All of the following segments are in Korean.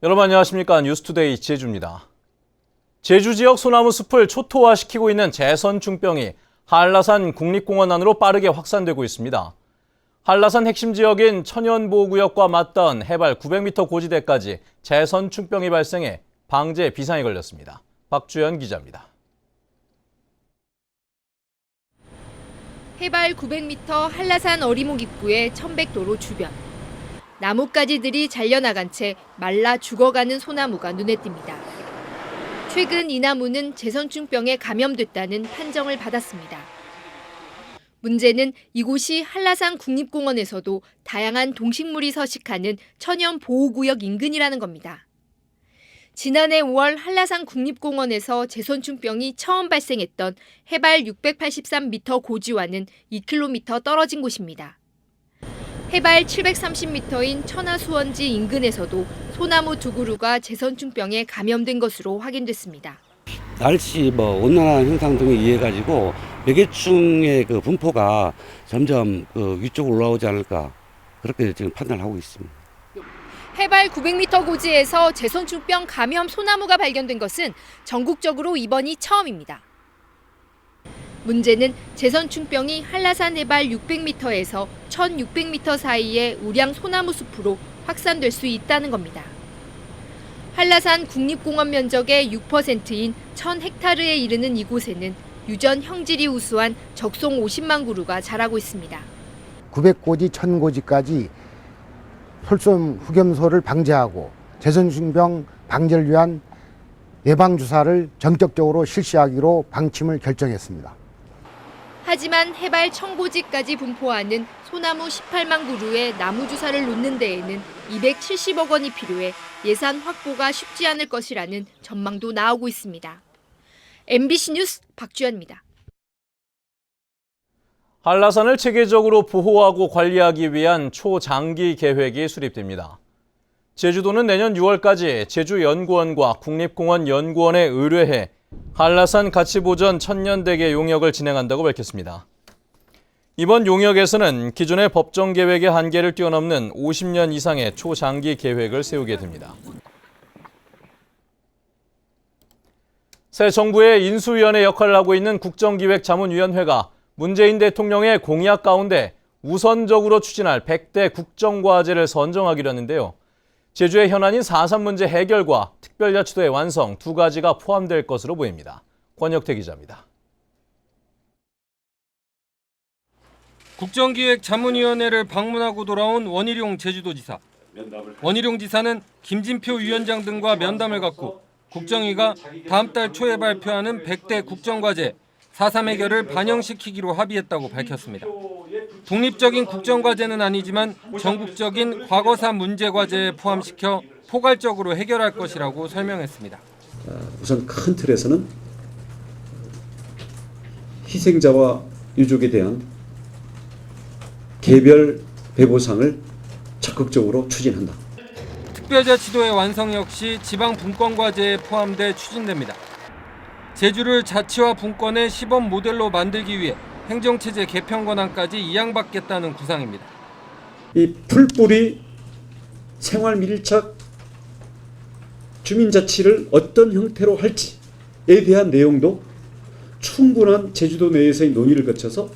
여러분 안녕하십니까? 뉴스투데이 제주입니다. 제주 지역 소나무 숲을 초토화시키고 있는 제선충병이 한라산 국립공원 안으로 빠르게 확산되고 있습니다. 한라산 핵심 지역인 천연보호구역과 맞닿은 해발 900m 고지대까지 제선충병이 발생해 방제 비상이 걸렸습니다. 박주연 기자입니다. 해발 900m 한라산 어리목 입구의 천백도로 주변. 나뭇가지들이 잘려나간 채 말라 죽어가는 소나무가 눈에 띕니다. 최근 이 나무는 제선충병에 감염됐다는 판정을 받았습니다. 문제는 이곳이 한라산 국립공원에서도 다양한 동식물이 서식하는 천연보호구역 인근이라는 겁니다. 지난해 5월 한라산 국립공원에서 제선충병이 처음 발생했던 해발 683m 고지와는 2km 떨어진 곳입니다. 해발 730m인 천하수원지 인근에서도 소나무 두 그루가 제선충병에 감염된 것으로 확인됐습니다. 날씨 온난화 현상 등에 의해 가지고 매개충의 그 분포가 점점 위쪽으로 올라오지 않을까 그렇게 지금 판단을 하고 있습니다. 해발 900m 고지에서 제선충병 감염 소나무가 발견된 것은 전국적으로 이번이 처음입니다. 문제는 제선충병이 한라산 해발 600m에서 1600m 사이의 우량 소나무 숲으로 확산될 수 있다는 겁니다. 한라산 국립공원 면적의 6%인 1000헥타르에 이르는 이곳에는 유전 형질이 우수한 적송 50만 그루가 자라고 있습니다. 900고지, 1000고지까지 솔솜 흑염소를 방제하고 제선충병 방제를 위한 예방주사를 전격적으로 실시하기로 방침을 결정했습니다. 하지만 해발 1000고지까지 분포하는 소나무 18만 그루의 나무주사를 놓는 데에는 270억 원이 필요해 예산 확보가 쉽지 않을 것이라는 전망도 나오고 있습니다. MBC 뉴스 박주연입니다. 한라산을 체계적으로 보호하고 관리하기 위한 초장기 계획이 수립됩니다. 제주도는 내년 6월까지 제주연구원과 국립공원연구원에 의뢰해 한라산 가치보전 천년대계 용역을 진행한다고 밝혔습니다. 이번 용역에서는 기존의 법정 계획의 한계를 뛰어넘는 50년 이상의 초장기 계획을 세우게 됩니다. 새 정부의 인수위원회 역할을 하고 있는 국정기획자문위원회가 문재인 대통령의 공약 가운데 우선적으로 추진할 100대 국정과제를 선정하기로 했는데요. 제주의 현안인 4.3 문제 해결과 특별자치도의 완성 두 가지가 포함될 것으로 보입니다. 권혁태 기자입니다. 국정기획자문위원회를 방문하고 돌아온 원희룡 제주도지사. 원희룡 지사는 김진표 위원장 등과 면담을 갖고 국정위가 다음 달 초에 발표하는 100대 국정과제 4.3 해결을 반영시키기로 합의했다고 밝혔습니다. 독립적인 국정과제는 아니지만 전국적인 과거사 문제과제에 포함시켜 포괄적으로 해결할 것이라고 설명했습니다. 우선 큰 틀에서는 희생자와 유족에 대한 개별 배보상을 적극적으로 추진한다. 특별자치도의 완성 역시 지방 분권과제에 포함돼 추진됩니다. 제주를 자치와 분권의 시범 모델로 만들기 위해 행정체제 개편 권한까지 이양받겠다는 구상입니다. 이 풀뿌리 생활 밀착 주민자치를 어떤 형태로 할지에 대한 내용도 충분한 제주도 내에서의 논의를 거쳐서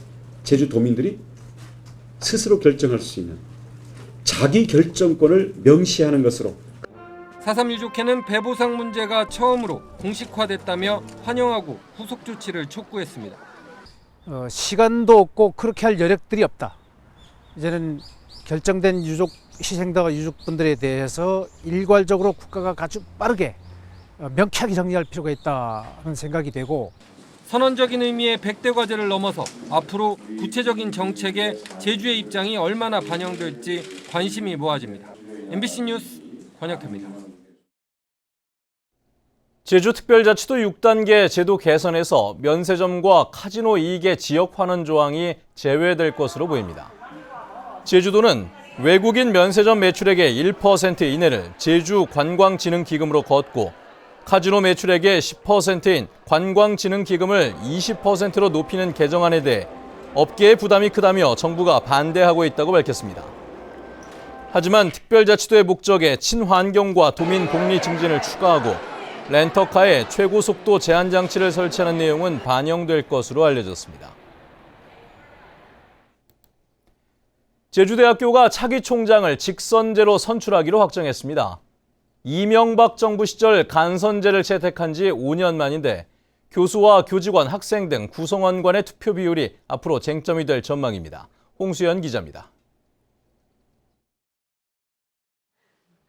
제주도민들이 스스로 결정할 수 있는 자기 결정권을 명시하는 것으로 4.3 유족회는 배보상 문제가 처음으로 공식화됐다며 환영하고 후속 조치를 촉구했습니다. 시간도 없고 그렇게 할 여력들이 없다. 이제는 결정된 유족 희생자와 유족분들에 대해서 일괄적으로 국가가 아주 빠르게 명쾌하게 정리할 필요가 있다는 생각이 되고 선언적인 의미의 100대 과제를 넘어서 앞으로 구체적인 정책에 제주의 입장이 얼마나 반영될지 관심이 모아집니다. MBC 뉴스 권혁태입니다. 제주특별자치도 6단계 제도 개선에서 면세점과 카지노 이익의 지역 환원 조항이 제외될 것으로 보입니다. 제주도는 외국인 면세점 매출액의 1% 이내를 제주관광진흥기금으로 걷고 카지노 매출액의 10%인 관광진흥기금을 20%로 높이는 개정안에 대해 업계의 부담이 크다며 정부가 반대하고 있다고 밝혔습니다. 하지만 특별자치도의 목적에 친환경과 도민 복리 증진을 추가하고 렌터카에 최고 속도 제한 장치를 설치하는 내용은 반영될 것으로 알려졌습니다. 제주대학교가 차기 총장을 직선제로 선출하기로 확정했습니다. 이명박 정부 시절 간선제를 채택한 지 5년 만인데 교수와 교직원, 학생 등 구성원 간의 투표 비율이 앞으로 쟁점이 될 전망입니다. 홍수연 기자입니다.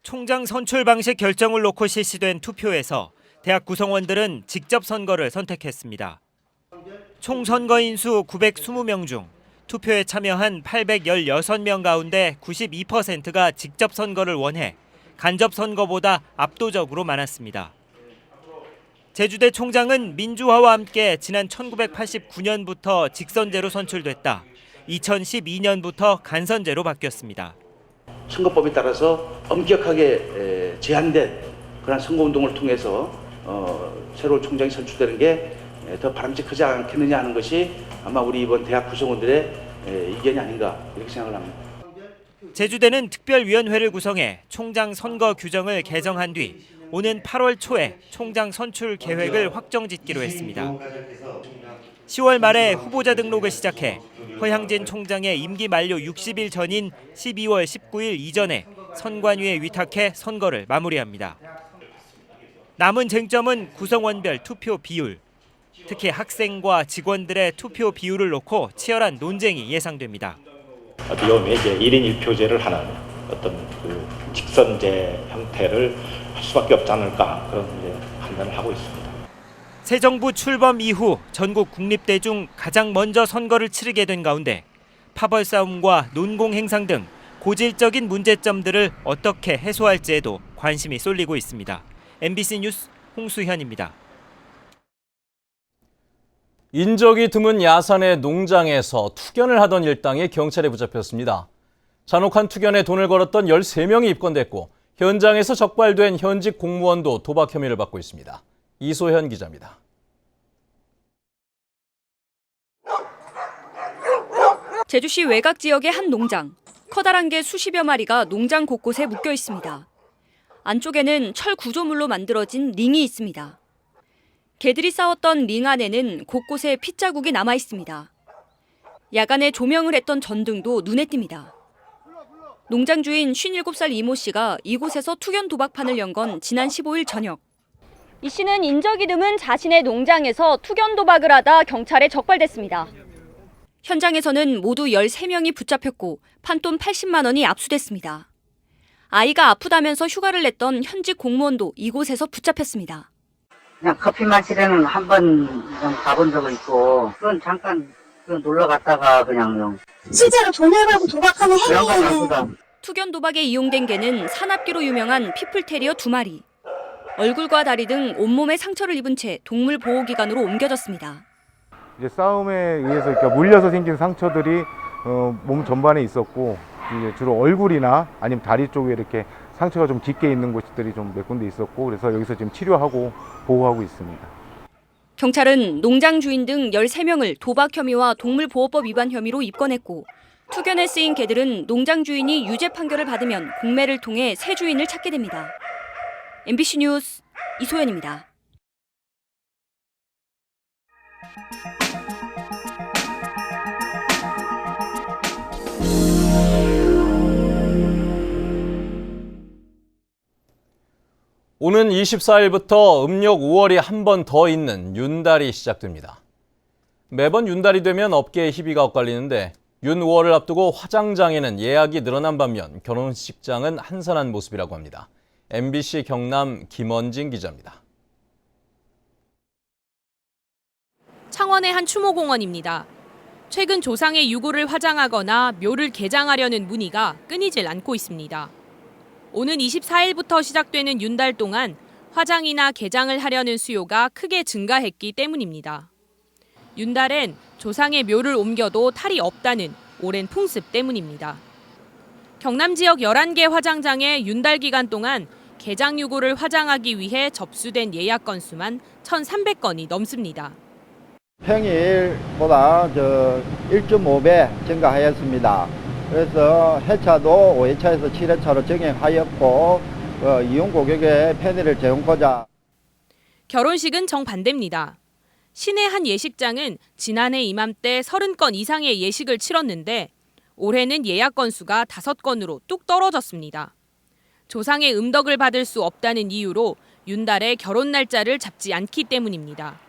총장 선출 방식 결정을 놓고 실시된 투표에서 대학 구성원들은 직접 선거를 선택했습니다. 총 선거인 수 920명 중 투표에 참여한 816명 가운데 92%가 직접 선거를 원해 간접 선거보다 압도적으로 많았습니다. 제주대 총장은 민주화와 함께 지난 1989년부터 직선제로 선출됐다. 2012년부터 간선제로 바뀌었습니다. 선거법에 따라서 엄격하게 제한된 그런 선거운동을 통해서 새로운 총장이 선출되는 게 더 바람직하지 않겠느냐 하는 것이 아마 우리 이번 대학 구성원들의 의견이 아닌가 이렇게 생각을 합니다. 제주대는 특별위원회를 구성해 총장 선거 규정을 개정한 뒤 오는 8월 초에 총장 선출 계획을 확정짓기로 했습니다. 10월 말에 후보자 등록을 시작해 허향진 총장의 임기 만료 60일 전인 12월 19일 이전에 선관위에 위탁해 선거를 마무리합니다. 남은 쟁점은 구성원별 투표 비율, 특히 학생과 직원들의 투표 비율을 놓고 치열한 논쟁이 예상됩니다. 어떻게 보면 이제 1인 1표제를 하는 어떤 그 직선제 형태를 할 수밖에 없지 않을까 그런 이제 판단을 하고 있습니다. 새 정부 출범 이후 전국 국립대 중 가장 먼저 선거를 치르게 된 가운데 파벌 싸움과 논공 행상 등 고질적인 문제점들을 어떻게 해소할지에도 관심이 쏠리고 있습니다. MBC 뉴스 홍수현입니다. 인적이 드문 야산의 농장에서 투견을 하던 일당이 경찰에 붙잡혔습니다. 잔혹한 투견에 돈을 걸었던 13명이 입건됐고 현장에서 적발된 현직 공무원도 도박 혐의를 받고 있습니다. 이소현 기자입니다. 제주시 외곽 지역의 한 농장. 커다란 개 수십여 마리가 농장 곳곳에 묶여 있습니다. 안쪽에는 철 구조물로 만들어진 링이 있습니다. 개들이 싸웠던 링 안에는 곳곳에 핏자국이 남아 있습니다. 야간에 조명을 했던 전등도 눈에 띕니다. 농장 주인 57살 이모 씨가 이곳에서 투견 도박판을 연 건 지난 15일 저녁. 이 씨는 인적이 드문 자신의 농장에서 투견 도박을 하다 경찰에 적발됐습니다. 현장에서는 모두 13명이 붙잡혔고 판돈 80만 원이 압수됐습니다. 아이가 아프다면서 휴가를 냈던 현직 공무원도 이곳에서 붙잡혔습니다. 그냥 커피 마시려는 한 번 가본 적은 있고, 그건 잠깐 놀러 갔다가 그냥 실제로 돈을 걸고 도박하는 행위에는 투견 도박에 이용된 개는 산악기로 유명한 피플테리어 2마리. 얼굴과 다리 등 온몸에 상처를 입은 채 동물보호기관으로 옮겨졌습니다. 이제 싸움에 의해서 물려서 생긴 상처들이 몸 전반에 있었고 이제 주로 얼굴이나 아니면 다리 쪽에 이렇게 상처가 좀 깊게 있는 곳들이 좀 몇 군데 있었고 그래서 여기서 지금 치료하고 보호하고 있습니다. 경찰은 농장 주인 등 13명을 도박 혐의와 동물보호법 위반 혐의로 입건했고 투견에 쓰인 개들은 농장 주인이 유죄 판결을 받으면 공매를 통해 새 주인을 찾게 됩니다. MBC 뉴스 이소연입니다. 오는 24일부터 음력 5월이 한 번 더 있는 윤달이 시작됩니다. 매번 윤달이 되면 업계의 희비가 엇갈리는데 윤 5월을 앞두고 화장장에는 예약이 늘어난 반면 결혼식장은 한산한 모습이라고 합니다. MBC 경남 김원진 기자입니다. 창원의 한 추모공원입니다. 최근 조상의 유골을 화장하거나 묘를 개장하려는 문의가 끊이질 않고 있습니다. 오는 24일부터 시작되는 윤달 동안 화장이나 개장을 하려는 수요가 크게 증가했기 때문입니다. 윤달엔 조상의 묘를 옮겨도 탈이 없다는 오랜 풍습 때문입니다. 경남 지역 11개 화장장에 윤달 기간 동안 개장 유골을 화장하기 위해 접수된 예약 건수만 1,300건이 넘습니다. 평일보다 1.5배 증가하였습니다. 그래서 회차도 5회차에서 7회차로 정행하였고 이용 고객에 편의를 제공하고자. 결혼식은 정반대입니다. 시내 한 예식장은 지난해 이맘때 30건 이상의 예식을 치렀는데 올해는 예약 건수가 5건으로 뚝 떨어졌습니다. 조상의 음덕을 받을 수 없다는 이유로 윤달에 결혼 날짜를 잡지 않기 때문입니다.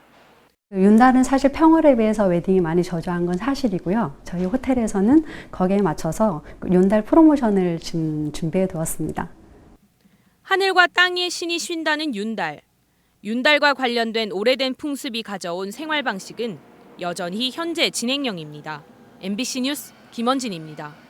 윤달은 사실 평월에 비해서 웨딩이 많이 저조한 건 사실이고요. 저희 호텔에서는 거기에 맞춰서 윤달 프로모션을 지금 준비해 두었습니다. 하늘과 땅의 신이 쉰다는 윤달. 윤달과 관련된 오래된 풍습이 가져온 생활 방식은 여전히 현재 진행형입니다. MBC 뉴스 김원진입니다.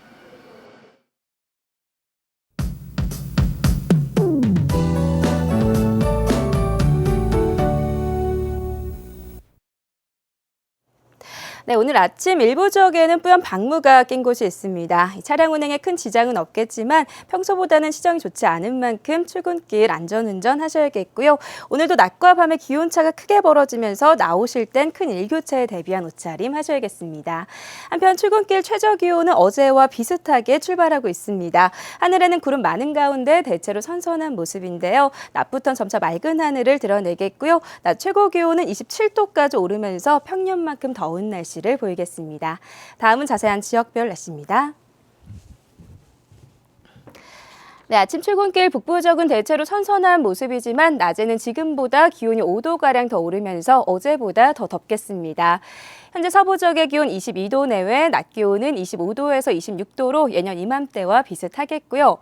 네, 오늘 아침 일부 지역에는 뿌연 방무가 낀 곳이 있습니다. 차량 운행에 큰 지장은 없겠지만 평소보다는 시정이 좋지 않은 만큼 출근길 안전운전 하셔야겠고요. 오늘도 낮과 밤의 기온차가 크게 벌어지면서 나오실 땐 큰 일교차에 대비한 옷차림 하셔야겠습니다. 한편 출근길 최저기온은 어제와 비슷하게 출발하고 있습니다. 하늘에는 구름 많은 가운데 대체로 선선한 모습인데요. 낮부터는 점차 맑은 하늘을 드러내겠고요. 낮 최고 기온은 27도까지 오르면서 평년만큼 더운 날씨 를 보이겠습니다. 다음은 자세한 지역별 날씨입니다. 네, 아침 출근길 북부 지역은 대체로 선선한 모습이지만 낮에는 지금보다 기온이 5도가량 더 오르면서 어제보다 더 덥겠습니다. 현재 서부 지역의 기온 22도 내외, 낮 기온은 25도에서 26도로 예년 이맘때와 비슷하겠고요.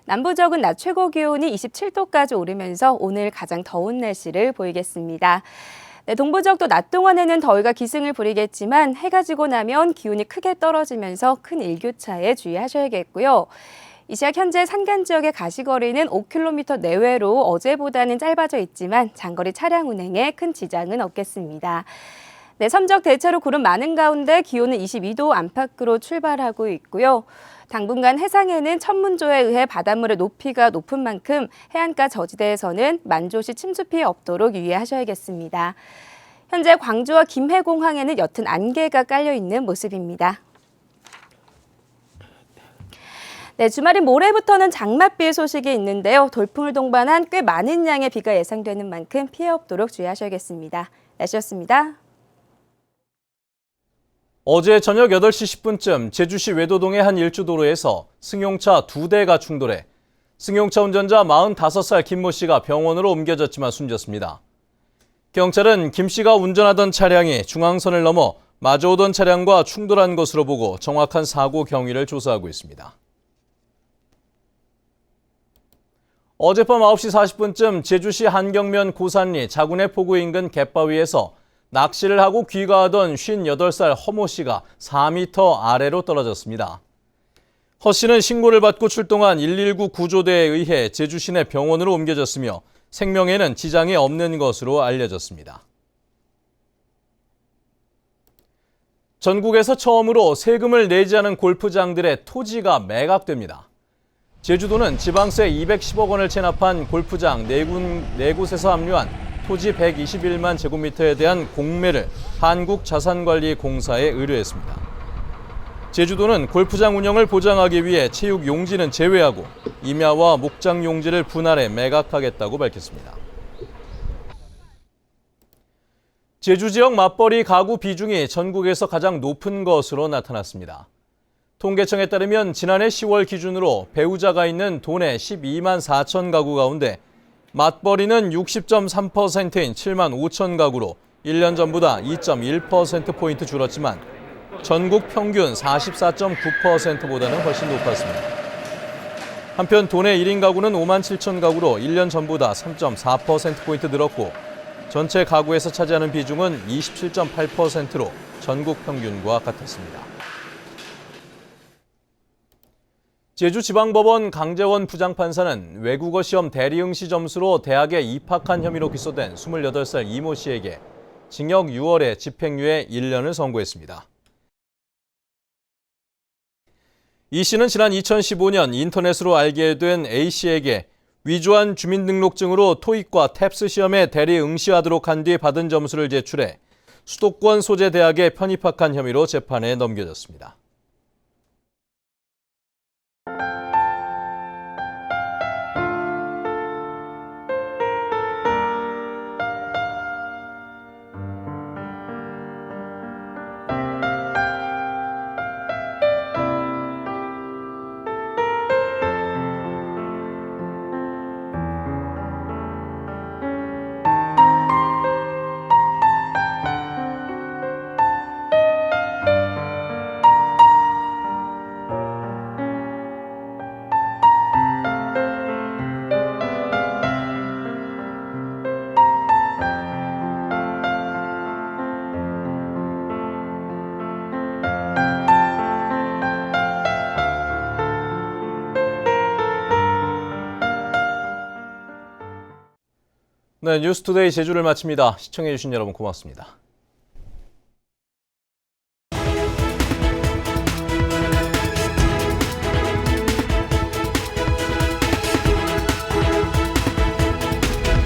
남부 지역은 낮 최고 기온이 27도까지 오르면서 오늘 가장 더운 날씨를 보이겠습니다. 네, 동부 지역도 낮 동안에는 더위가 기승을 부리겠지만 해가 지고 나면 기온이 크게 떨어지면서 큰 일교차에 주의하셔야겠고요. 이 시각 현재 산간 지역의 가시거리는 5km 내외로 어제보다는 짧아져 있지만 장거리 차량 운행에 큰 지장은 없겠습니다. 네, 섬적 대체로 구름 많은 가운데 기온은 22도 안팎으로 출발하고 있고요. 당분간 해상에는 천문조에 의해 바닷물의 높이가 높은 만큼 해안가 저지대에서는 만조시 침수 피해 없도록 유의하셔야겠습니다. 현재 광주와 김해공항에는 옅은 안개가 깔려 있는 모습입니다. 네, 주말인 모레부터는 장맛비 소식이 있는데요. 돌풍을 동반한 꽤 많은 양의 비가 예상되는 만큼 피해 없도록 주의하셔야겠습니다. 날씨였습니다. 어제 저녁 8시 10분쯤 제주시 외도동의 한 일주도로에서 승용차 2대가 충돌해 승용차 운전자 45살 김모 씨가 병원으로 옮겨졌지만 숨졌습니다. 경찰은 김 씨가 운전하던 차량이 중앙선을 넘어 마주오던 차량과 충돌한 것으로 보고 정확한 사고 경위를 조사하고 있습니다. 어젯밤 9시 40분쯤 제주시 한경면 고산리 자군의 포구 인근 갯바위에서 낚시를 하고 귀가하던 58살 허모 씨가 4m 아래로 떨어졌습니다. 허 씨는 신고를 받고 출동한 119 구조대에 의해 제주 시내 병원으로 옮겨졌으며 생명에는 지장이 없는 것으로 알려졌습니다. 전국에서 처음으로 세금을 내지 않은 골프장들의 토지가 매각됩니다. 제주도는 지방세 210억 원을 체납한 골프장 4곳에서 합류한 토지 121만 제곱미터에 대한 공매를 한국자산관리공사에 의뢰했습니다. 제주도는 골프장 운영을 보장하기 위해 체육 용지는 제외하고 임야와 목장 용지를 분할해 매각하겠다고 밝혔습니다. 제주 지역 맞벌이 가구 비중이 전국에서 가장 높은 것으로 나타났습니다. 통계청에 따르면 지난해 10월 기준으로 배우자가 있는 도내 12만 4천 가구 가운데 맞벌이는 60.3%인 7만 5천 가구로 1년 전보다 2.1%포인트 줄었지만 전국 평균 44.9%보다는 훨씬 높았습니다. 한편 도내 1인 가구는 5만 7천 가구로 1년 전보다 3.4%포인트 늘었고 전체 가구에서 차지하는 비중은 27.8%로 전국 평균과 같았습니다. 제주지방법원 강재원 부장판사는 외국어 시험 대리응시 점수로 대학에 입학한 혐의로 기소된 28살 이모 씨에게 징역 6월에 집행유예 1년을 선고했습니다. 이 씨는 지난 2015년 인터넷으로 알게 된 A 씨에게 위조한 주민등록증으로 토익과 탭스 시험에 대리응시하도록 한 뒤 받은 점수를 제출해 수도권 소재 대학에 편입학한 혐의로 재판에 넘겨졌습니다. 네, 뉴스투데이 제주를 마칩니다. 시청해주신 여러분 고맙습니다.